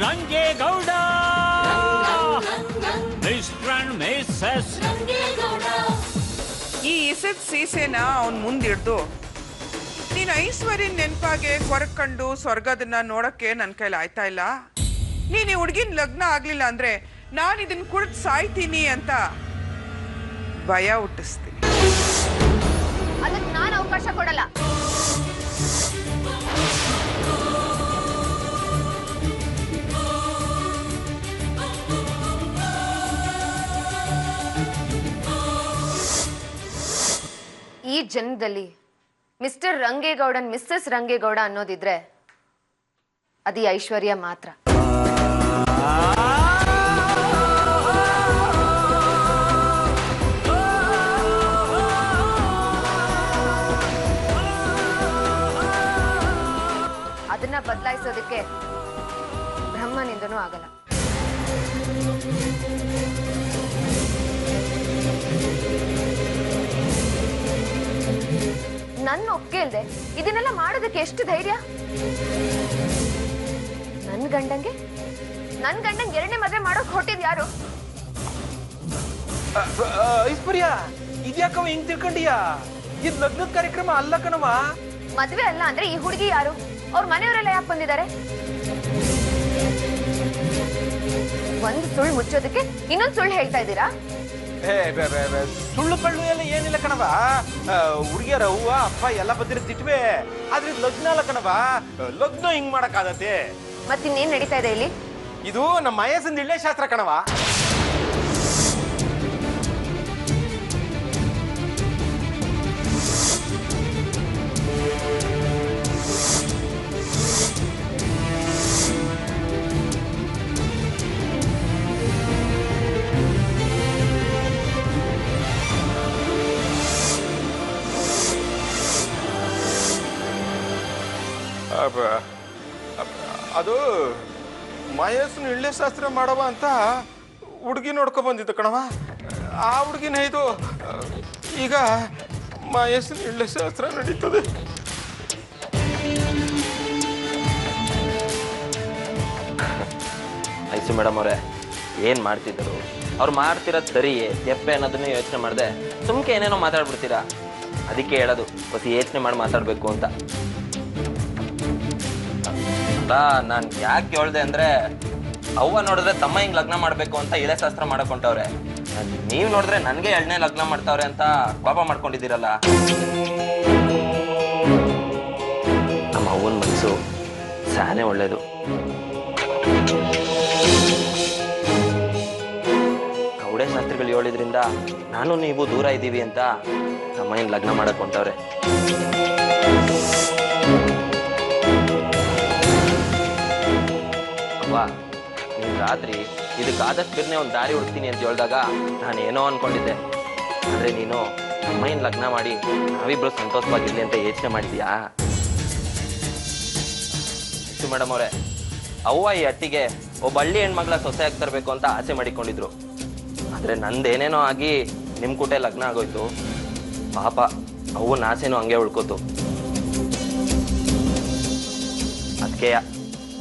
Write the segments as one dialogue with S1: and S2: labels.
S1: Rangegowda mister and Mrs
S2: ಈ ಇಸದ್ ಸೀಸೆನ ಅವನ್ ಮುಂದಿಡ್ದು ನೀನ್ ಐಶ್ವರ್ಯನ್ ನೆನ್ಪಾಗೆ ಕೊರಕಂಡು ಸ್ವರ್ಗದನ್ನ ನೋಡಕ್ಕೆ ನನ್ ಕೈಲಿ ಆಯ್ತಾ ಇಲ್ಲ. ನೀನ್ ಈ ಹುಡ್ಗಿನ್ ಲಗ್ನ ಆಗ್ಲಿಲ್ಲ ಅಂದ್ರೆ ನಾನು ಇದನ್ ಕುಡ್ದು ಸಾಯ್ತೀನಿ ಅಂತ ಭಯ ಹುಟ್ಟಿಸ್ತೀನಿ.
S3: ಅದಕ್ಕೆ ನಾನು ಅವಕಾಶ ಕೊಡಲ್ಲ. ಈ ಜನ್ಮದಲ್ಲಿ ಮಿಸ್ಟರ್ ರಂಗೇಗೌಡನ್ ಮಿಸ್ಸಸ್ ರಂಗೇಗೌಡ ಅನ್ನೋದಿದ್ರೆ ಅದು ಐಶ್ವರ್ಯ ಮಾತ್ರ. ಅದನ್ನ ಬದಲಾಯಿಸೋದಕ್ಕೆ ಬ್ರಹ್ಮನಿಂದನೂ ಆಗಲ್ಲ. ನನ್ನ ಒಪ್ಪಿಗೆ ಇಲ್ದೆ ಇದನ್ನೆಲ್ಲ ಮಾಡೋದಕ್ಕೆ ಎಷ್ಟು ಧೈರ್ಯ? ನನ್ ಗಂಡಂಗೆ ಎರಡನೇ ಮದುವೆ ಮಾಡೋಕ್ ಹೊಟ್ಟಿದ್ ಯಾರು?
S4: ಐಶ್ವರ್ಯ, ಇದ್ಯಾಕವ ಹಿಂಗ್ ತಿಳ್ಕೊಂಡಿಯಾ? ಇದ್ ಲಗ್ನದ ಕಾರ್ಯಕ್ರಮ ಅಲ್ಲ ಕಣವ.
S3: ಮದ್ವೆ ಅಲ್ಲ ಅಂದ್ರೆ ಈ ಹುಡುಗಿ ಯಾರು? ಅವ್ರ ಮನೆಯವರೆಲ್ಲ ಯಾಕೆ ಬಂದಿದ್ದಾರೆ? ಒಂದು ಸುಳ್ಳು ಮುಚ್ಚೋದಕ್ಕೆ ಇನ್ನೊಂದು ಸುಳ್ಳು ಹೇಳ್ತಾ ಇದ್ದೀರಾ?
S4: ಸುಳ್ಳು ಪಳ್ಳು ಎಲ್ಲ ಏನಿಲ್ಲ ಕಣವ. ಹುಡುಗಿಯರ ಅವ್ವ ಅಪ್ಪ ಎಲ್ಲ ಬಂದಿರ್ತಿಟ್ವೆ. ಆದ್ರೆ ಲಗ್ನ ಅಲ್ಲ ಕಣವ. ಲಗ್ನ ಹಿಂಗ್ ಮಾಡಕ್ ಆಗತ್ತೆ.
S3: ಮತ್ತಿನ್ನೇನ್ ನಡೀತಾ ಇದೆ ಇಲ್ಲಿ?
S4: ಇದು ನಮ್ಮ ಮಯಸ್ಸಿನ ಇಳ್ಳೆ ಶಾಸ್ತ್ರ ಕಣವ. ಅದು ಮಯಸ್ಸನ್ನ ಇಳ್ಳೆ ಶಾಸ್ತ್ರ ಮಾಡವ ಅಂತ ಹುಡುಗಿ ನೋಡ್ಕೊ ಬಂದಿದ್ದು ಕಣವ. ಆ ಹುಡುಗಿನ ಇದು ಈಗ ಮಯಸ್ಸನ್ನ ಇಳ್ಳೆ ಶಾಸ್ತ್ರ ನಡೀತದೆ.
S5: ಐಸು ಮೇಡಮ್ ಅವರೇ, ಏನು ಮಾಡ್ತಿದ್ದರು? ಅವ್ರು ಮಾಡ್ತಿರೋದು ಸರಿಯೇ ಎಪ್ಪೆ ಅನ್ನೋದನ್ನು ಯೋಚನೆ ಮಾಡಿದೆ ಸುಮ್ಕೆ ಏನೇನೋ ಮಾತಾಡ್ಬಿಡ್ತೀರಾ. ಅದಕ್ಕೆ ಹೇಳೋದು ಹೊಸ ಯೋಚನೆ ಮಾಡಿ ಮಾತಾಡಬೇಕು ಅಂತ. ನಾನು ಯಾಕೆ ಹೇಳ್ದೆ ಅಂದ್ರೆ, ಅವ್ವ ನೋಡಿದ್ರೆ ತಮ್ಮ ಹಿಂಗ್ ಲಗ್ನ ಮಾಡ್ಬೇಕು ಅಂತ ಇಳೆ ಶಾಸ್ತ್ರ ಮಾಡಕೊಂಡವ್ರೆ. ನೀವ್ ನೋಡಿದ್ರೆ ನನ್ಗೆ ಎರಡನೇ ಲಗ್ನ ಮಾಡ್ತಾವ್ರೆ ಅಂತ ಕೋಪ ಮಾಡ್ಕೊಂಡಿದ್ದೀರಲ್ಲ. ನಮ್ಮ ಅವ್ವನ ಮನಸ್ಸು ಸಾನೆ ಒಳ್ಳೇದು. ಕೌಡೆ ಶಾಸ್ತ್ರಿಗಳು ಹೇಳಿದ್ರಿಂದ ನಾನು ನೀವು ದೂರ ಇದ್ದೀವಿ ಅಂತ ತಮ್ಮ ಹಿಂಗ್ ಲಗ್ನ ಮಾಡಕೊಂಡವ್ರೆ. ನೀನ್ ರಾತ್ರಿ ಇದಕ್ಕಾದಷ್ಟು ಬಿರ್ನೆ ಒಂದು ದಾರಿ ಹುಡುಕ್ತೀನಿ ಅಂತ ಹೇಳಿದಾಗ ನಾನು ಏನೋ ಅನ್ಕೊಂಡಿದ್ದೆ. ಆದ್ರೆ ನೀನು ಅಮ್ಮಯ್ಯನ ಲಗ್ನ ಮಾಡಿ ನಾವಿಬ್ರು ಸಂತೋಷವಾಗಿರ್ಲಿ ಅಂತ ಯೋಚನೆ ಮಾಡಿದ್ಯಾ? ಮೇಡಮ್ ಅವರೇ, ಅವ್ವ ಈ ಅಟ್ಟಿಗೆ ಒಬ್ಬ ಹಳ್ಳಿ ಹೆಣ್ಮಗ್ಳ ಸೊಸೆ ಆಗಿ ತರಬೇಕು ಅಂತ ಆಸೆ ಮಾಡಿಕೊಂಡಿದ್ರು. ಆದ್ರೆ ನಂದೇನೇನೋ ಆಗಿ ನಿಮ್ ಕೂಟೆ ಲಗ್ನ ಆಗೋಯ್ತು. ಪಾಪ ಅವ್ವನ ಆಸೆನೂ ಹಂಗೆ ಉಳ್ಕೋತು. ಅದಕ್ಕೆ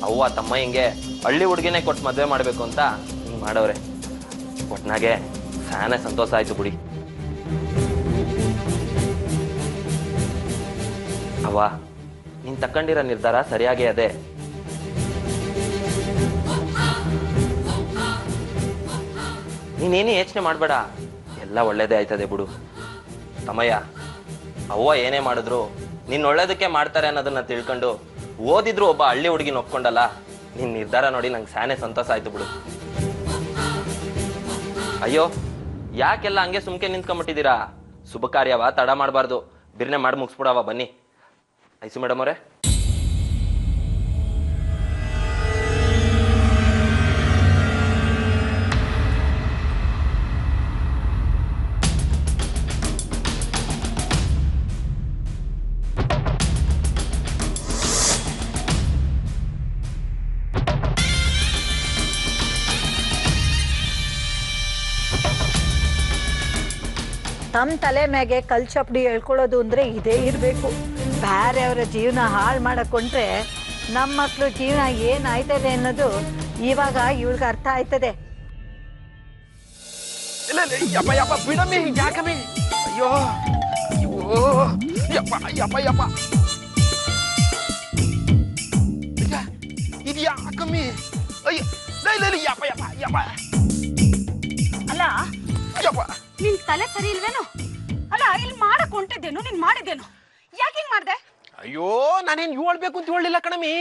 S5: ಅವ್ವ ತಮ್ಮ ಹಿಂಗೆ ಹಳ್ಳಿ ಹುಡುಗಿನೇ ಕೊಟ್ಟು ಮದುವೆ ಮಾಡಬೇಕು ಅಂತ ಹಿಂಗೆ ಮಾಡವ್ರೆ. ಒಟ್ನಾಗೆ ಸಾನೆ ಸಂತೋಷ ಆಯ್ತು ಬಿಡಿ. ಅವ್ವ, ನೀನ್ ತಕೊಂಡಿರೋ ನಿರ್ಧಾರ ಸರಿಯಾಗೇ ಅದೇ. ನೀನೇನು ಯೋಚನೆ ಮಾಡಬೇಡ, ಎಲ್ಲ ಒಳ್ಳೇದೇ ಆಯ್ತದೆ ಬಿಡು. ತಮ್ಮಯ್ಯ, ಅವ್ವ ಏನೇ ಮಾಡಿದ್ರು ನಿನ್ನ ಒಳ್ಳೇದಕ್ಕೆ ಮಾಡ್ತಾರೆ ಅನ್ನೋದನ್ನ ತಿಳ್ಕೊಂಡು ಓದಿದ್ರು ಒಬ್ಬ ಹಳ್ಳಿ ಹುಡುಗಿನ ಒಪ್ಕೊಂಡಲ್ಲ. ನಿನ್ ನಿರ್ಧಾರ ನೋಡಿ ನಂಗೆ ಸಾನೆ ಸಂತೋಷ ಆಯ್ತು ಬಿಡು. ಅಯ್ಯೋ, ಯಾಕೆಲ್ಲ ಹಂಗೆ ಸುಮ್ಕೆ ನಿಂತ್ಕೊಂಡ್ಬಿಟ್ಟಿದ್ದೀರಾ? ಶುಭ ಕಾರ್ಯವ ತಡ ಮಾಡಬಾರ್ದು. ಬಿರ್ನೆ ಮಾಡಿ ಮುಗಿಸ್ಬಿಡವ ಬನ್ನಿ. ಐಸು ಮೇಡಮ್ ಅವರೇ,
S6: ತಮ್ಮ ತಲೆ ಮ್ಯಾಗೆ ಕಲ್ ಚಪ್ಪಡಿ ಹೇಳ್ಕೊಳ್ಳೋದು ಅಂದರೆ ಇದೇ ಇರಬೇಕು. ಬೇರೆಯವರ ಜೀವನ ಹಾಳು ಮಾಡಕೊಂಡ್ರೆ ನಮ್ಮ ಮಕ್ಕಳು ಜೀವನ ಏನಾಯ್ತದೆ ಅನ್ನೋದು ಇವಾಗ ಇವಳಿಗೆ ಅರ್ಥ ಆಯ್ತದೆ.
S4: ಇಲ್ಲ ಯಪ್ಪ ಯಪ್ಪ ಬಿಡಮ್ಮಿ ಯಾಕಮ್ಮಿ ಅಯ್ಯೋ ಅಯ್ಯೋ ಯಪ್ಪ ಯಪ್ಪ ಯಪ್ಪ ಇದು ಯಾಕಮ್ಮಿ ಅಯ್ಯ ಇಲ್ಲ ಯಪ್ಪ ಯಪ್ಪ ಯಪ್ಪ
S7: ಅಲ್ಲ
S4: ಯಪ್ಪ
S7: ನಿನ್ ತಲೆ ಸರಿ ಇಲ್ವೇನು? ಅಲ್ಲ ಇಲ್ಲಿ ಮಾಡಕ್ ಹೊಂಟಿದ್ದೇನು, ನೀನ್ ಮಾಡಿದ್ದೇನು? ಯಾಕೆ ಹಿಂಗ್ ಮಾಡ್ದೆ?
S4: ಅಯ್ಯೋ ನಾನೇನ್ ಹೇಳ್ಬೇಕು ಅಂತ ಹೇಳಿಲ್ಲ ಕಣಮಿ.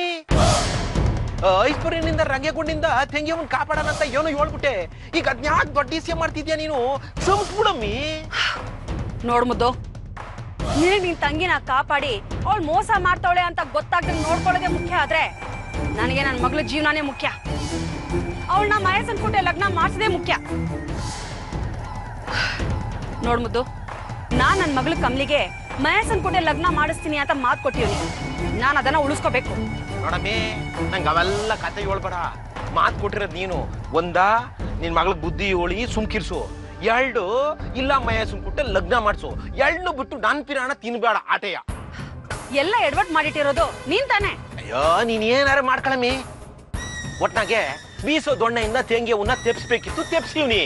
S4: ಐಶ್ವರ್ಯನಿಂದ ರಂಗೇಗೊಂಡಿಂದ ತೆಂಗಿಯವನ್ ಕಾಪಾಡೋಣ ಅಂತ ಏನೋ ಹೇಳ್ಬಿಟ್ಟೆ. ಈಗ ಅದ್ನ್ಯಾಕ್ ದೊಡ್ಡ ಇಸ್ಯ ಮಾಡ್ತಿದ್ಯಾ ನೀನು? ಸಂಸ್ಬಿಡಮ್ಮಿ.
S7: ನೋಡ್ ಮುದ್ದು, ನಿನ್ ತಂಗಿನ ಕಾಪಾಡಿ ಅವಳು ಮೋಸ ಮಾಡ್ತಾವಳೆ ಅಂತ ಗೊತ್ತಾಗ್ದಂಗ್ ನೋಡ್ಕೊಳ್ಳೋದೇ ಮುಖ್ಯ ಆದ್ರೆ ನನಗೆ ನನ್ನ ಮಗಳ ಜೀವನನೇ ಮುಖ್ಯ. ಅವಳನ್ನ ಮಹೇಶನ್ ಕೂಟೆ ಲಗ್ನ ಮಾಡಿಸೋದೇ ಮುಖ್ಯ. ನೋಡ್ ಮುದ್ದು, ನಾನ್ ನನ್ನ ಮಗಳ ಕಮ್ಲಿಗೆ ಮಹೇಶನ್ ಕೂಟೆ ಲಗ್ನ ಮಾಡಿಸ್ತೀನಿ ಅಂತ ಮಾತು ಕೊಟ್ಟಿವ್ನಿ. ನಾನು ಅದನ್ನ ಉಳಿಸ್ಕೋಬೇಕು.
S4: ನೋಡಮ್ಮಿ, ನಂಗೆ ಅವೆಲ್ಲ ಕತೆ ಹೇಳ್ಬೇಡ. ಮಾತು ಕೊಟ್ಟಿರೋದು ನೀನು. ಒಂದಾ ನಿನ್ ಮಗಳಿಗೆ ಬುದ್ಧಿ ಹೇಳಿ ಸುಮ್ಕಿರ್ಸು. ಎರಡು ಇಲ್ಲ ಮಹೇಶನ್ ಕೂಟೆ ಲಗ್ನ ಮಾಡಿಸು. ಎರಡು ಬಿಟ್ಟು ನನ್ ಪಿರಾಣ ತಿನ್ಬೇಡ ಆಟೆಯ.
S7: ಎಲ್ಲ ಎಡವಟ್ ಮಾಡಿಟ್ಟಿರೋದು ನೀನ್ ತಾನೆ.
S4: ಅಯ್ಯೋ ನೀನ್ ಏನಾರ ಮಾಡ್ಕೊಳಮ್ಮಿ. ಒಟ್ನಾಗೆ ಬೀಸೋ ದೊಣ್ಣೆಯಿಂದ ತೆಂಗಿಯವನ್ನ ತೆಪ್ಸ್ಬೇಕಿತ್ತು, ತೆಪ್ಸಿವ್ನಿ.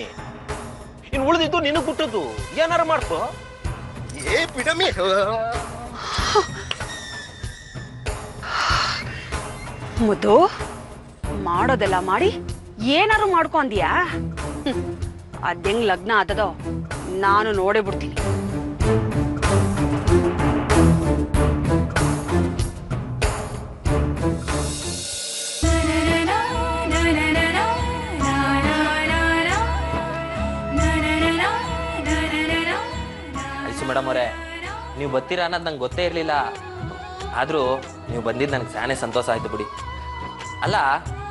S4: ಇನ್ ಉಳಿದಿದ್ದು ನಿನಗ್ ಬಿಟ್ಟದ್ದು. ಏನಾರ ಮಾಡ್ಕೋ. ಏ ಬಿಡಮ್ಮಿ.
S7: ಮುದ್ದು, ಮಾಡೋದೆಲ್ಲ ಮಾಡಿ ಏನಾರು ಮಾಡ್ಕೊಂಡ್ಯಾ? ಅದ್ ಹೆಂಗ್ ಲಗ್ನ ಆದದೋ ನಾನು ನೋಡೇ ಬಿಡ್ತೀನಿ.
S5: ಮೇಡಮ್ ಅವರೇ, ನೀವು ಬರ್ತೀರಾ ಅನ್ನೋದು ನಂಗೆ ಗೊತ್ತೇ ಇರಲಿಲ್ಲ. ಆದರೂ ನೀವು ಬಂದಿದ್ದು ನನಗೆ ಸಾನೇ ಸಂತೋಷ ಆಯ್ತು ಬಿಡಿ. ಅಲ್ಲ,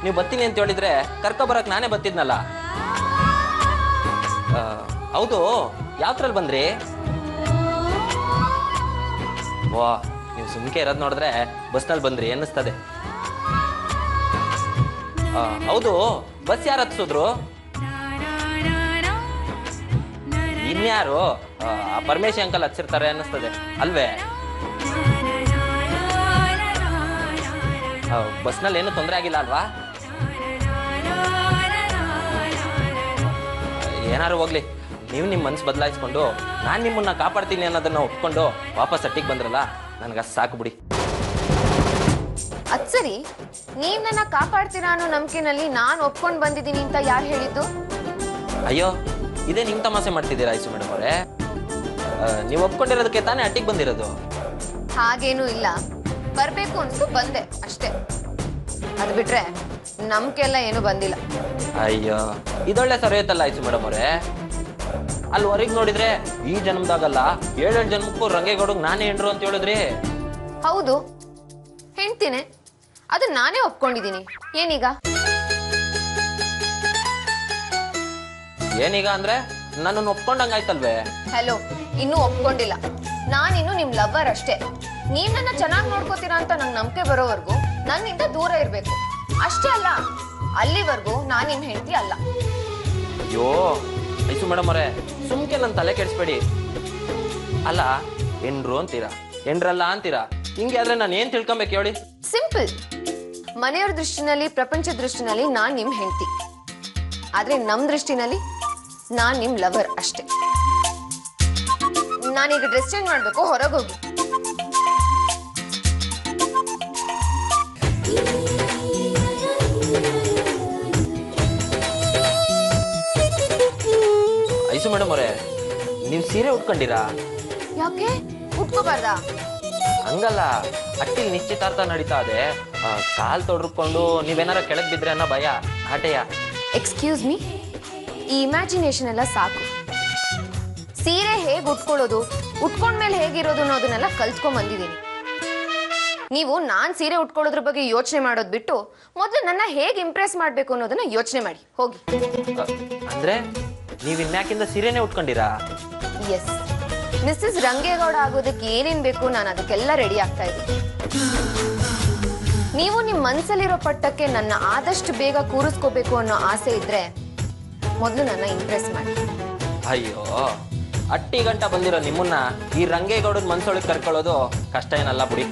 S5: ನೀವು ಬರ್ತೀನಿ ಅಂತ ಹೇಳಿದ್ರೆ ಕರ್ಕೊಬರಕ್ಕೆ ನಾನೇ ಬರ್ತಿದ್ನಲ್ಲ. ಹೌದು, ಯಾವ್ದ್ರಲ್ಲಿ ಬಂದ್ರಿ? ವಾ, ನೀವು ಸುಮ್ಕೆ ಇರೋದು ನೋಡಿದ್ರೆ ಬಸ್ನಲ್ಲಿ ಬಂದ್ರಿ ಅನ್ನಿಸ್ತದೆ. ಹೌದು, ಬಸ್ ಯಾರು ಹತ್ಸಿದ್ರು? ಇನ್ಯಾರು? ಪರಮೇಶ್ ಅಂಕಲ್ ಹಚ್ಚಿರ್ತಾರೆ ಅನ್ನಿಸ್ತದೆ ಅಲ್ವೇ? ಬಸ್ನಲ್ಲಿ ಏನು ತೊಂದರೆ ಆಗಿಲ್ಲ ಅಲ್ವಾ? ಏನಾರು ಹೋಗ್ಲಿ, ನೀವು ನಿಮ್ಮ ಮನ್ಸು ಬದಲಾಯಿಸ್ಕೊಂಡು ನಾನು ನಿಮ್ಮನ್ನ ಕಾಪಾಡ್ತೀನಿ ಅನ್ನೋದನ್ನ ಒಪ್ಕೊಂಡು ವಾಪಸ್ ಹಟ್ಟಿಗೆ ಬಂದ್ರಲ್ಲ, ನನಗೆ ಸಾಕು ಬಿಡಿ.
S3: ಅದ್ ಸರಿ, ನೀವ್ ನನ್ನ ಕಾಪಾಡ್ತೀರಾ ಅನ್ನೋ ನಂಬಿಕೆನಲ್ಲಿ ನಾನು ಒಪ್ಕೊಂಡ್ ಬಂದಿದ್ದೀನಿ ಅಂತ ಯಾರು ಹೇಳಿದ್ದು?
S5: ಅಯ್ಯೋ, ಇದೇ ನಿಮ್ ತಮಾಷೆ ಮಾಡ್ತಿದ್ದೀರಾ ಐಸು ಮೇಡಮ್ ಅವರೇ? ನೀವು ಒಪ್ಕೊಂಡಿರೋದಕ್ಕೆ ತಾನೇ ಹಟ್ಟಿಗೆ ಬಂದಿರೋದು.
S3: ಹಾಗೇನೂ ಇಲ್ಲ, ಬರ್ಬೇಕು ಅನ್ಸ್ತು ಬಂದೆ ಅಷ್ಟೇ. ಅದ್ ಬಿಟ್ರೆ ನಂಬಿಕೆ ಎಲ್ಲ ಏನು ಬಂದಿಲ್ಲ.
S5: ಅಯ್ಯೋ, ಇದೊಳ್ಳೆ ಸರಿಯುತ್ತಲ್ಲ ಐಸು ಮೇಡಮ್ ಅವರೇ. ಅಲ್ಲಿ ಹೊರಗೆ ನೋಡಿದ್ರೆ ಈ ಜನ್ಮದಾಗಲ್ಲ 7 ಜನ್ಮಕ್ಕೂ ರಂಗೇಗೌಡಗ್ ನಾನೇ ಹೆಂಡ್ರು ಅಂತ ಹೇಳಿದ್ರಿ.
S3: ಹೌದು, ಹೆಣ್ತೀನಿ, ಅದು ನಾನೇ ಒಪ್ಕೊಂಡಿದ್ದೀನಿ. ಏನೀಗ?
S5: ಏನೀಗ ಅಂದ್ರೆ ನನ್ನನ್ನು ಒಪ್ಕೊಂಡಂಗಾಯ್ತಲ್ವೇ?
S3: ಹಲೋ, ಇನ್ನೂ ಒಪ್ಕೊಂಡಿಲ್ಲ. ನಾನಿನ್ನು ನಿಮ್ ಲವ್ವರ್ ಅಷ್ಟೇ. ನೀವ್ ನನ್ನ ಚೆನ್ನಾಗಿ ನೋಡ್ಕೋತೀರಾ ಅಂತ ನಂಗೆ ನಂಬಿಕೆ ಬರೋವರೆಗೂ ನನ್ನಿಂದ ದೂರ ಇರ್ಬೇಕು ಅಷ್ಟೇ. ಅಲ್ಲ, ಅಲ್ಲಿವರೆಗೂ ನಾನ್ ನಿಮ್ ಹೆಂಡತಿ ಅಲ್ಲ.
S5: ಅಯ್ಯೋ ಐಸು ಮೇಡಮ್ ಅವರೇ, ಸುಮ್ಕೆ ನನ್ನ ತಲೆ ಕೆಡಿಸ್ಬೇಡಿ. ಅಲ್ಲ, ಹೆಂಡ್ರು ಅಂತೀರಾ, ಹೆಂಡ್ರಲ್ಲ ಅಂತೀರಾ, ಹಿಂಗೆ ಆದ್ರೆ ನಾನು ಏನ್ ತಿಳ್ಕೊಬೇಕು ಹೇಳಿ?
S3: ಸಿಂಪಲ್. ಮನೆಯವ್ರ ದೃಷ್ಟಿನಲ್ಲಿ, ಪ್ರಪಂಚ ದೃಷ್ಟಿನಲ್ಲಿ ನಾನ್ ನಿಮ್ ಹೆಂಡತಿ. ಆದ್ರೆ ನಮ್ ದೃಷ್ಟಿನಲ್ಲಿ ನಾನ್ ನಿಮ್ ಲವರ್ ಅಷ್ಟೇ. ನಾನೀಗ ಡ್ರೆಸ್ ಚೇಂಜ್ ಮಾಡ್ಬೇಕು, ಹೊರಗೋಗಿ.
S5: ಐಸು ಮೇಡಮ್ ಅವರೇ, ನೀವು ಸೀರೆ ಉಟ್ಕೊಂಡಿರಾ?
S3: ಯಾಕೆ ಉಟ್ಕೋಬಾರ್ದಾ?
S5: ಹಂಗಲ್ಲ, ಅಟ್ಟಿಲ್ ನಿಶ್ಚಿತಾರ್ಥ ನಡೀತಾ ಇದೆ. ಕಾಲ್ ತೊಡ್ಕೊಂಡು ನೀವೇನಾರ ಕೆಳಗ್ ಬಿದ್ರೆ ಅನ್ನೋ ಭಯ, ಆಟೆಯ.
S3: ಎಕ್ಸ್ಕ್ಯೂಸ್ ಮೀ, ಈ ಇಮ್ಯಾಜಿನೇಷನ್ ಎಲ್ಲ ಸಾಕು. ಸೀರೆ ಹೇಗ್ ಉಟ್ಕೊಳ್ಳೋದು, ಉಟ್ಕೊಂಡ್ಮೇಲೆ ಹೇಗಿರೋದು ಅನ್ನೋದನ್ನೆಲ್ಲ ಕಲ್ತ್ಕೊಂಡ್ ಬಂದಿದ್ದೀನಿ. ನೀವು ನಾನ್ ಸೀರೆ ಉಟ್ಕೊಳ್ಳೋದ್ರ ಬಗ್ಗೆ ಯೋಚನೆ ಮಾಡೋದ್ ಬಿಟ್ಟು ಮೊದ್ಲು ನನ್ನ ಹೇಗ್ ಇಂಪ್ರೆಸ್ ಮಾಡ್ಬೇಕು ಅನ್ನೋದನ್ನ ಯೋಚನೆ ಮಾಡಿ ಹೋಗಿ.
S5: ಅಂದ್ರೆ ನೀವ್ ಇನ್ಯಾಕಿಂದ ಸೀರೆನೇ ಉಟ್ಕೊಂಡಿರಾ?
S3: ಎಸ್, ಮಿಸ್ಸಸ್ ರಂಗೇಗೌಡ ಆಗೋದಕ್ಕೆ ಏನೇನ್ ಬೇಕು ನಾನು ಅದಕ್ಕೆಲ್ಲ ರೆಡಿ ಆಗ್ತಾ ಇದ್ದೀನಿ. ನೀವು ನಿಮ್ ಮನ್ಸಲ್ಲಿರೋ ಪಟ್ಟಕ್ಕೆ ನನ್ನ ಆದಷ್ಟು ಬೇಗ ಕೂರಿಸ್ಕೋಬೇಕು ಅನ್ನೋ ಆಸೆ ಇದ್ರೆ ಮೊದಲು ನನ್ನ ಇಂಪ್ರೆಸ್ ಮಾಡಿ.
S5: ಅಯ್ಯೋ, ಅಟ್ಟಿ ಗಂಟ ಬಂದಿರೋ ನಿಮ್ಮನ್ನ ಈ ರಂಗೇಗೌಡನ ಮನ್ಸೊಳಗೆ ಕರ್ಕೊಳ್ಳೋದು ಕಷ್ಟ ಏನಲ್ಲ ಬಿಡಿ.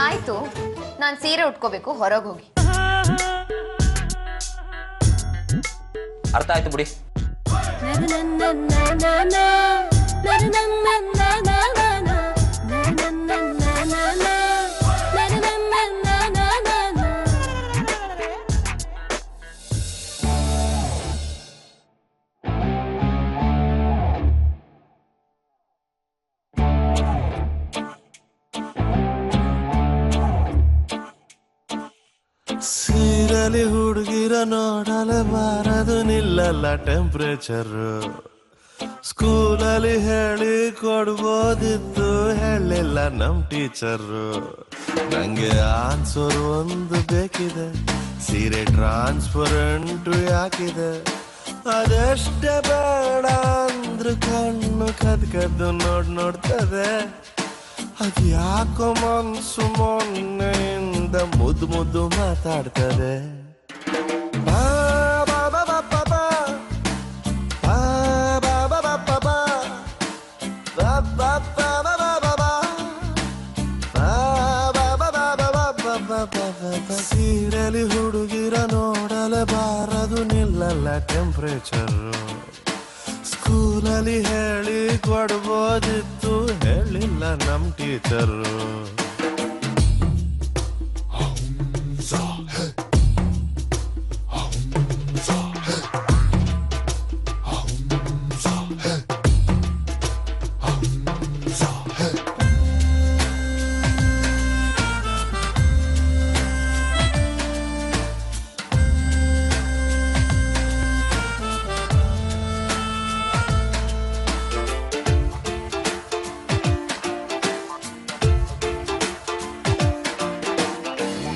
S3: ಆಯ್ತು, ನಾನ್ ಸೀರೆ ಉಟ್ಕೋಬೇಕು, ಹೊರಗೆ ಹೋಗಿ.
S5: ಅರ್ಥ ಆಯ್ತು ಬಿಡಿ.
S8: ಸೀರಲಿ ಹುಡುಗಿರ ನೋಡಲೆ ಬಾರದು ನಿಲ್ಲಲ್ಲ ಟೆಂಪ್ರೇಚರ್. ಸ್ಕೂಲಲ್ಲಿ ಹೇಳಿ ಕೊಡ್ಬೋದಿತ್ತು, ಹೇಳಿಲ್ಲ ನಮ್ ಟೀಚರು. ನಂಗೆ ಆನ್ಸರ್ ಒಂದು ಬೇಕಿದೆ, ಸೀರೆ ಟ್ರಾನ್ಸ್ಪರೆಂಟ್ ಯಾಕಿದೆ. ಅದೆಷ್ಟೇ ಬೇಡ ಅಂದ್ರು ಕಣ್ಣು ಕದ್ದು ನೋಡ್ತದೆ. ಅದ್ಯಾಕೋ ಮನ್ಸು ಮೊನ್ನೆಯಿಂದ ಮುದ್ದು ಮಾತಾಡ್ತದೆ. ಸೀರೆಲಿ ಹುಡುಗಿರ ನೋಡಲೆ ಬಾರದು ನಿಲ್ಲಲ್ಲ ಟೆಂಪ್ರೇಚರು. ಸ್ಕೂಲಲ್ಲಿ ಹೇಳಿ ಕೊಡ್ಬೋದಿತ್ತು, ಹೇಳಿಲ್ಲ ನಮ್ ಟೀಚರು.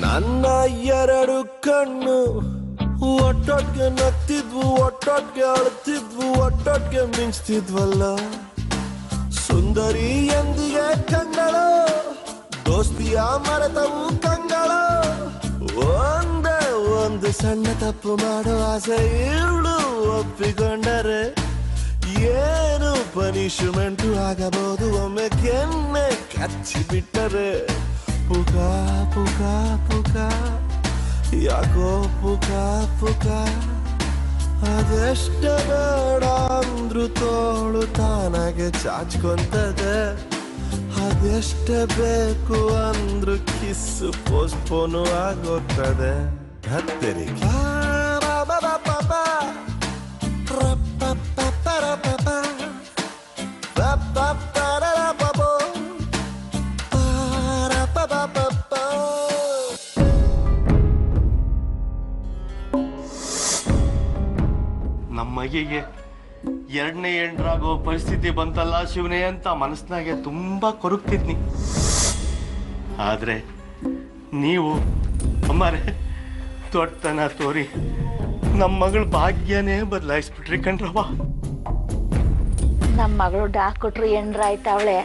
S8: ನನ್ನ ಎರಡು ಕಣ್ಣು ಒಟ್ಟೊಟ್ಗೆ ನಗ್ತಿದ್ವು, ಒಟ್ಟೊಟ್ಗೆ ಅಳ್ತಿದ್ವು, ಒಟ್ಟೊಟ್ಗೆ ಮಿಂಚ್ತಿದ್ವಲ್ಲ. ಸುಂದರಿ ಎಂದಿಗೆ ಕಂಗಳು, ದೋಸ್ತಿಯ ಮರೆತವು ಕಂಗಳು. ಒಂದೇ ಒಂದು ಸಣ್ಣ ತಪ್ಪು ಮಾಡೋ ಆಸೆ ಇವಳು ಒಪ್ಪಿಕೊಂಡರೆ ಏನು ಪನಿಷ್ಮೆಂಟು ಆಗಬಹುದು ಒಮ್ಮೆ ಕೆನ್ನೆ ಕಚ್ಚಿ ಬಿಟ್ಟರೆ. ಪುಕ ಪುಕ ಪುಕ ಯಾಕೋ ಪುಕ ಪುಕ. ಅದೆಷ್ಟ ಬೇಡ ಅಂದ್ರು ತೋಳು ತಾನಾಗೆ ಚಾಚ್ಕೊಂತದೆ. ಅದೆಷ್ಟ ಬೇಕು ಅಂದ್ರು ಕಿಸ್ಸು ಪೋಸ್ಟ್ಪೋನು ಆಗೋಗ್ತದೆ. ಹತ್ತಿರಿಗೆ
S9: ಮಗಿಗೆ ಎರಡನೇ ಎಂಟ್ರಾಗೋ ಪರಿಸ್ಥಿತಿ ಬಂತಲ್ಲ ಶಿವನೇ ಅಂತ ಮನಸ್ಸಿನಾಗೆ ತುಂಬಾ ಕೊರಗ್ತಿದ್ನಿ. ಆದ್ರೆ ನೀವು ಅಮ್ಮಾರೆ ದೊಡ್ಡತನ ತೋರಿ ನಮ್ಮ ಮಗಳ ಭಾಗ್ಯನೇ ಬದಲಾಯಿಸ್ಬಿಟ್ರಿ ಕಣ್ರವ್ವ.
S6: ನಮ್ಮ ಮಗಳು ಕೊಟ್ರು ಎಂಡ್ರಾಯ್ತಾವಳೆ.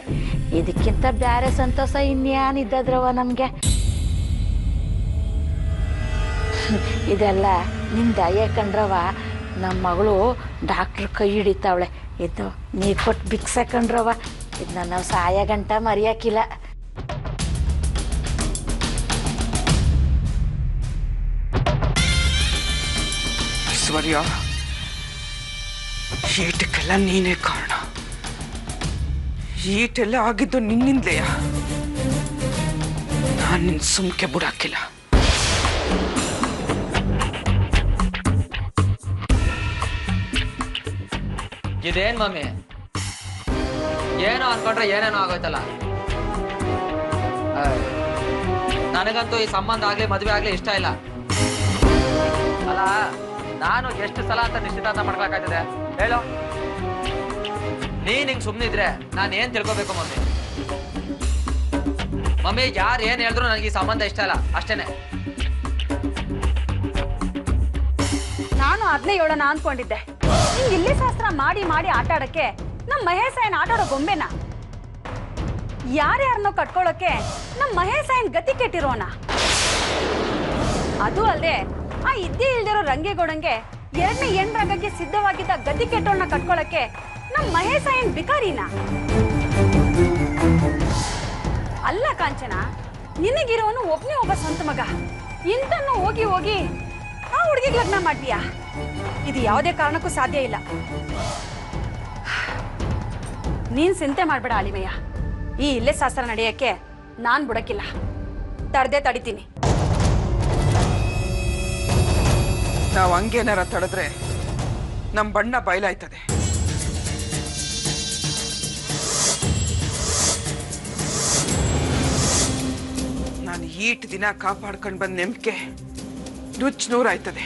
S6: ಇದಕ್ಕಿಂತ ಬ್ಯಾರೆ ಸಂತೋಷ ಇನ್ಯಾನಿದ್ದದ್ರವ ನಮ್ಗೆ. ಇದೆಲ್ಲ ನಿನ್ ದಯೆ ಕಂಡ್ರವ. ನಮ್ಮ ಮಗಳು ಡಾಕ್ಟ್ರ್ ಕೈ ಹಿಡಿತಾವಳೆ. ಇದು ನೀ ಕೊಟ್ಟು ಬಿಕ್ಸಕಂಡ್ರವ. ಇದನ್ನ ನಾವು ಸಾಯ ಗಂಟ ಮರೆಯಾಕಿಲ್ಲ.
S2: ಐಶ್ವರ್ಯ, ಈಟಕ್ಕೆಲ್ಲ ನೀನೇ ಕಾರಣ. ಈಟೆಲ್ಲ ಆಗಿದ್ದು ನಿನ್ನಿಂದಲೆಯ. ನಾನು ನಿನ್ ಸುಮ್ಕೆ ಬಿಡಾಕಿಲ್ಲ.
S10: ಇದೇನ್ ಮಮ್ಮಿ, ಏನೋ ಅನ್ಕೊಂಡ್ರೆ ಏನೇನೋ ಆಗೋಯ್ತಲ್ಲ. ನನಗಂತೂ ಈ ಸಂಬಂಧ ಆಗ್ಲಿ ಮದುವೆ ಆಗ್ಲಿ ಇಷ್ಟ ಇಲ್ಲ. ಅಲ್ಲ, ನಾನು ಎಷ್ಟು ಸಲ ಅಂತ ನಿಶ್ಚಿತಾರ್ಥ ಮಾಡ್ಬೇಕಾಗ್ತದೆ ಹೇಳು. ನೀನ್ ಹಿಂಗ್ ಸುಮ್ನಿದ್ರೆ ನಾನು ಏನ್ ತಿಳ್ಕೊಬೇಕು ಮಮ್ಮಿ? ಮಮ್ಮಿ ಯಾರು ಏನ್ ಹೇಳಿದ್ರು ನನಗೆ ಈ ಸಂಬಂಧ ಇಷ್ಟ ಇಲ್ಲ, ಅಷ್ಟೇನೆ.
S7: ನಾನು ಅದನ್ನೇ ಹೇಳೋಣ ಅನ್ಕೊಂಡಿದ್ದೆ. ಹಿಂಗ್ ಇಲ್ಲಿ ಶಾಸ್ತ್ರ ಮಾಡಿ ಮಾಡಿ ಆಟ ಆಡಕ್ಕೆ ನಮ್ ಮಹೇಶ್ ಏನ್ ಆಟ ಆಡೋ ಗೊಂಬೆನ? ಯಾರ್ಯಾರನ್ನೋ ಕಟ್ಕೊಳ್ಳೋಕೆ ನಮ್ ಮಹೇಶ್ ಏನ್ ಗತಿ ಕೆಟ್ಟಿರೋಣ? ಅದು ಅಲ್ಲದೆ ಆ ಇದ್ದೇ ಇಲ್ದಿರೋ ರಂಗೇಗೌಡಂಗೆ ಎರಡನೇ ಹೆಣ್ರಂಗಕ್ಕೆ ಸಿದ್ಧವಾಗಿದ್ದ ಗತಿ ಕೆಟ್ಟೋಳನ್ನ ಕಟ್ಕೊಳ್ಳೋಕೆ ನಮ್ ಮಹೇಶ್ ಏನ್ ಬಿಕಾರಿನ? ಅಲ್ಲ ಕಾಂಚನ, ನಿನಗಿರೋನು ಒಬ್ನೇ ಒಬ್ಬ ಸ್ವಂತ ಮಗ. ಇಂತನ್ನು ಹೋಗಿ ಹೋಗಿ ಆ ಹುಡುಗಿಗೆ ಲಗ್ನ ಮಾಡ್ತೀಯಾ? ಇದು ಯಾವುದೇ ಕಾರಣಕ್ಕೂ ಸಾಧ್ಯ ಇಲ್ಲ. ನೀನ್ ಚಿಂತೆ ಮಾಡ್ಬೇಡ ಅಳಿಮಯ್ಯ. ಈ ಇಲ್ಲೇ ಶಾಸ್ತ್ರ ನಡೆಯಕ್ಕೆ ನಾನ್ ಬಿಡಕ್ಕಿಲ್ಲ. ತಡೆದೇ ತಡಿತೀನಿ.
S2: ನಾವು ಹಂಗೇನಾರ ತಡೆದ್ರೆ ನಮ್ಮ ಬಣ್ಣ ಬಯಲಾಯ್ತದೆ. ನಾನು ಈಟ್ ದಿನ ಕಾಪಾಡ್ಕೊಂಡು ಬಂದ ನೆಂಬಿಕೆ ನುಚ್ಚುನೂರಾಯ್ತದೆ.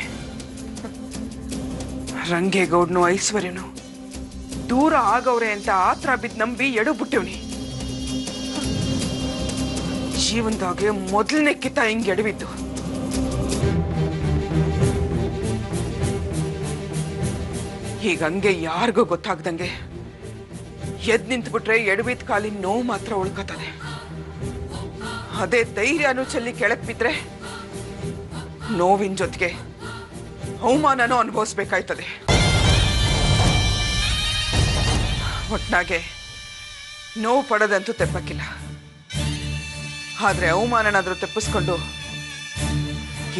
S2: ರಂಗೇಗೌಡನು ಐಶ್ವರ್ಯನು ದೂರ ಆಗವ್ರೆ ಅಂತ ಆತ್ರ ಬಿದ್ದು ನಂಬಿ ಎಡು ಬಿಟ್ಟವ್ನಿ. ಜೀವನದಾಗೆ ಮೊದಲನೇ ಕಿತ್ತ ಹಿಂಗೆ ಎಡವಿದ್ದು. ಈಗ ಹಂಗೆ ಯಾರಿಗೂ ಗೊತ್ತಾಗ್ದಂಗೆ ಎದ್ ನಿಂತ್ಬಿಟ್ರೆ ಎಡವಿದ ಕಾಲಿನ ನೋವು ಮಾತ್ರ ಉಳ್ಕತ್ತದೆ. ಅದೇ ಧೈರ್ಯನೂ ಚೆಲ್ಲಿ ಕೆಳಕ್ ಬಿದ್ರೆ ನೋವಿನ ಜೊತೆಗೆ ಅವಮಾನನೂ ಅನುಭವಿಸ್ಬೇಕಾಯ್ತದೆ. ಒಟ್ನಾಗೆ ನೋವು ಪಡೋದಂತೂ ತೆಪ್ಪಕ್ಕಿಲ್ಲ. ಆದ್ರೆ ಅವಮಾನನಾದ್ರೂ ತೆಪ್ಪಿಸ್ಕೊಂಡು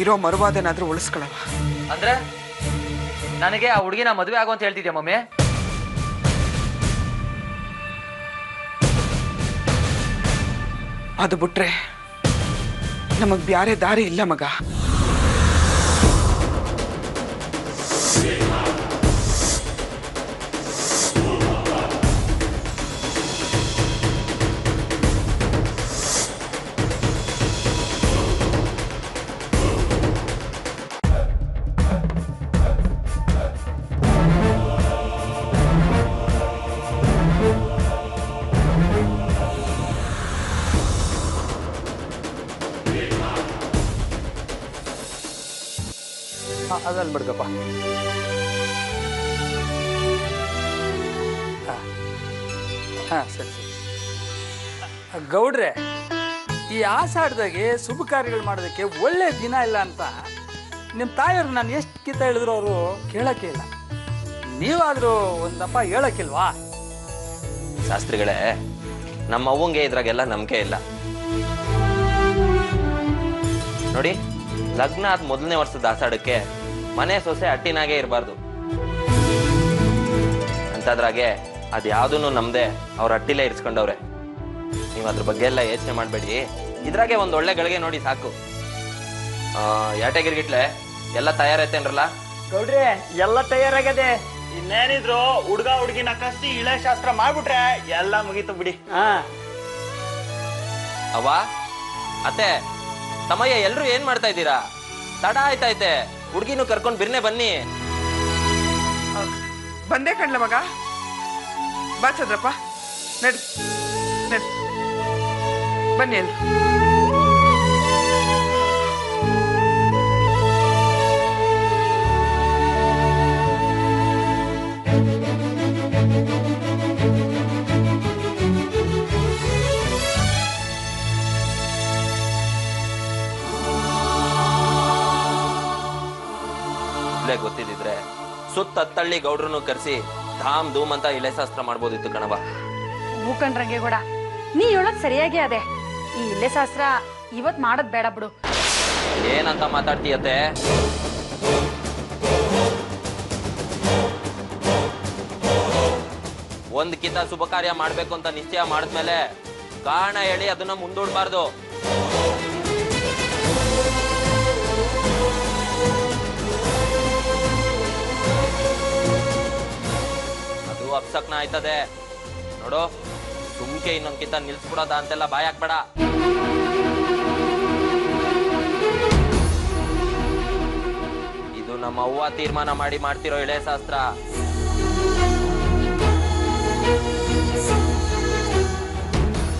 S2: ಇರೋ ಮರುವಾದನಾದ್ರೂ ಉಳಿಸ್ಕೊಳ್ಳವ.
S10: ಅಂದ್ರೆ ನನಗೆ ಆ ಹುಡುಗಿನ ಮದುವೆ ಆಗು ಅಂತ ಹೇಳ್ತಿದ್ಯಾ ಮಮ್ಮಿ?
S2: ಅದು ಬಿಟ್ರೆ ನಮಗ್ ಬ್ಯಾರೆ ದಾರಿ ಇಲ್ಲ ಮಗ.
S11: ಅದನ್ನು ಬಿಡ್ಕಪ್ಪ. ಹಾಂ ಸರಿ ಸರಿ. ಗೌಡ್ರೆ, ಈ ಆಷಾಢದಾಗೆ ಶುಭ ಕಾರ್ಯಗಳು ಮಾಡೋದಕ್ಕೆ ಒಳ್ಳೆ ದಿನ ಇಲ್ಲ ಅಂತ ನಿಮ್ಮ ತಾಯಿಯವ್ರಿಗೆ ನಾನು ಎಷ್ಟು ಕಿತ್ತ ಹೇಳಿದ್ರು ಅವರು ಕೇಳೋಕ್ಕೆ ಇಲ್ಲ. ನೀವಾದರೂ ಒಂದಪ್ಪ ಹೇಳೋಕ್ಕಿಲ್ವಾ?
S5: ಶಾಸ್ತ್ರಿಗಳೇ, ನಮ್ಮ ಅವ್ವಂಗೆ ಇದ್ರಾಗೆಲ್ಲ ನಂಬಿಕೆ ಇಲ್ಲ ನೋಡಿ. ಲಗ್ನ ಆದ ಮೊದಲನೇ ವರ್ಷದ ಆಷಾಢಕ್ಕೆ ಮನೆ ಸೊಸೆ ಅಟ್ಟಿನಾಗೆ ಇರಬಾರ್ದು ಅಂತದ್ರಾಗೆ ಅದ್ಯಾವುದೂ ನಮ್ದೆ ಅವ್ರ ಅಟ್ಟಿಲೇ ಇರಿಸ್ಕೊಂಡವ್ರೆ. ನೀವು ಅದ್ರ ಬಗ್ಗೆ ಎಲ್ಲ ಯೋಚನೆ ಮಾಡಬೇಡಿ. ಇದ್ರಾಗೆ ಒಂದ್ ಒಳ್ಳೆ ಗಳಿಗೆ ನೋಡಿ ಸಾಕು. ಯಾಟಗಿರ್ಗಿಟ್ಲೆ ಎಲ್ಲ ತಯಾರೈತೇನ್ರಲ್ಲ?
S12: ಗೌಡ್ರೆ, ಎಲ್ಲ ತಯಾರಾಗದೆ. ಇನ್ನೇನಿದ್ರು ಹುಡ್ಗ ಹುಡ್ಗಿನ ಕಸಿ ಇಳೆ ಶಾಸ್ತ್ರ ಮಾಡ್ಬಿಟ್ರೆ ಎಲ್ಲ ಮುಗೀತು ಬಿಡಿ.
S5: ಅವ್ವ, ಅತ್ತೆ, ತಮ್ಮಯ್ಯ, ಎಲ್ರು ಏನ್ ಮಾಡ್ತಾ ಇದ್ದೀರಾ? ತಡ ಆಯ್ತೈತೆ. ಹುಡ್ಗಿನೂ ಕರ್ಕೊಂಡ್ ಬಿರ್ನೆ ಬನ್ನಿ.
S2: ಬಂದೇ ಕಣ್ಲ ಮಗ. ಬಾ ಚಂದ್ರಪ್ಪ, ನಡಿ ನಡಿ, ಬನ್ನಿ ಎಲ್ರು.
S5: ಗೊತ್ತಿದ್ರೆ ಸುತ್ತ ಹತ್ತಳ್ಳಿ ಗೌಡ್ರನ್ನು ಕರೆಸಿ ಧಾಮ್ ಧೂಮ್ ಅಂತ ಇಳೆ ಶಾಸ್ತ್ರ ಮಾಡ್ಬೋದಿತ್ತು ಕಣವ.
S7: ಮೂಕಂಡ್ರಂಗೆ ಕೂಡ ನೀ ಹೇಳೋದ್ ಸರಿಯಾಗಿ ಅದೇ. ಈ ಇಲ್ಲೆ ಶಾಸ್ತ್ರ ಇವತ್ ಮಾಡೋದ್ ಬೇಡ ಬಿಡು.
S5: ಏನಂತ ಮಾತಾಡ್ತೀಯತ್ತೆ? ಒಂದ್ ಕಿತ ಶುಭ ಕಾರ್ಯ ಮಾಡ್ಬೇಕು ಅಂತ ನಿಶ್ಚಯ ಮಾಡಿದ್ಮೇಲೆ ಕಾರಣ ಹೇಳಿ ಅದನ್ನ ಮುಂದೂಡ್ಬಾರ್ದು. ಅದು ಅಪ್ಸಕ್ನ ಆಯ್ತದೆ ನೋಡು. ಸುಮ್ಕೆ ಇನ್ನೊಂದ್ಕಿಂತ ನಿಲ್ಸ್ಬಿಡೋದ ಅಂತೆಲ್ಲ ಬಾಯ್ ಹಾಕ್ಬೇಡ. ಇದು ನಮ್ಮ ಅವ್ವ ತೀರ್ಮಾನ ಮಾಡಿ ಮಾಡ್ತಿರೋ ಇಳೆ ಶಾಸ್ತ್ರ.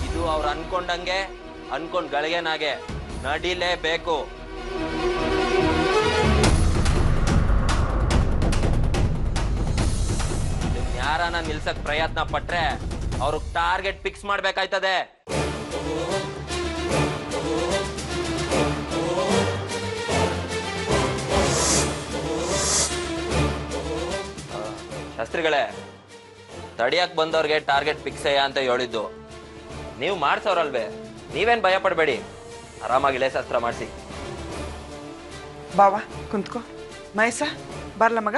S5: ಇದು ಅವ್ರು ಅನ್ಕೊಂಡಂಗೆ ಅನ್ಕೊಂಡ್ ಗಳಿಗೆನಾಗೆ ನಡಿಲೇಬೇಕು. ಯಾರನ್ನ ನಿಲ್ಸಕ್ ಪ್ರಯತ್ನ ಪಟ್ರೆ ಅವ್ರಿಗೆ ಟಾರ್ಗೆಟ್ ಫಿಕ್ಸ್ ಮಾಡ್ಬೇಕಾಯ್ತದೆ. ಶಾಸ್ತ್ರಿಗಳೇ, ತಡಿಯಕ್ ಬಂದವ್ರಿಗೆ ಟಾರ್ಗೆಟ್ ಫಿಕ್ಸ್ ಅಯ್ಯ ಅಂತ ಹೇಳಿದ್ದು. ನೀವು ಮಾಡ್ಸೋರಲ್ವೇ, ನೀವೇನ್ ಭಯ ಪಡ್ಬೇಡಿ. ಆರಾಮಾಗಿ ಇಳೆ ಶಾಸ್ತ್ರ ಮಾಡಿಸಿ.
S2: ಬಾವಾ ಕುಂತ್ಕೋ. ಮಹೇಶ ಬರ್ಲ ಮಗ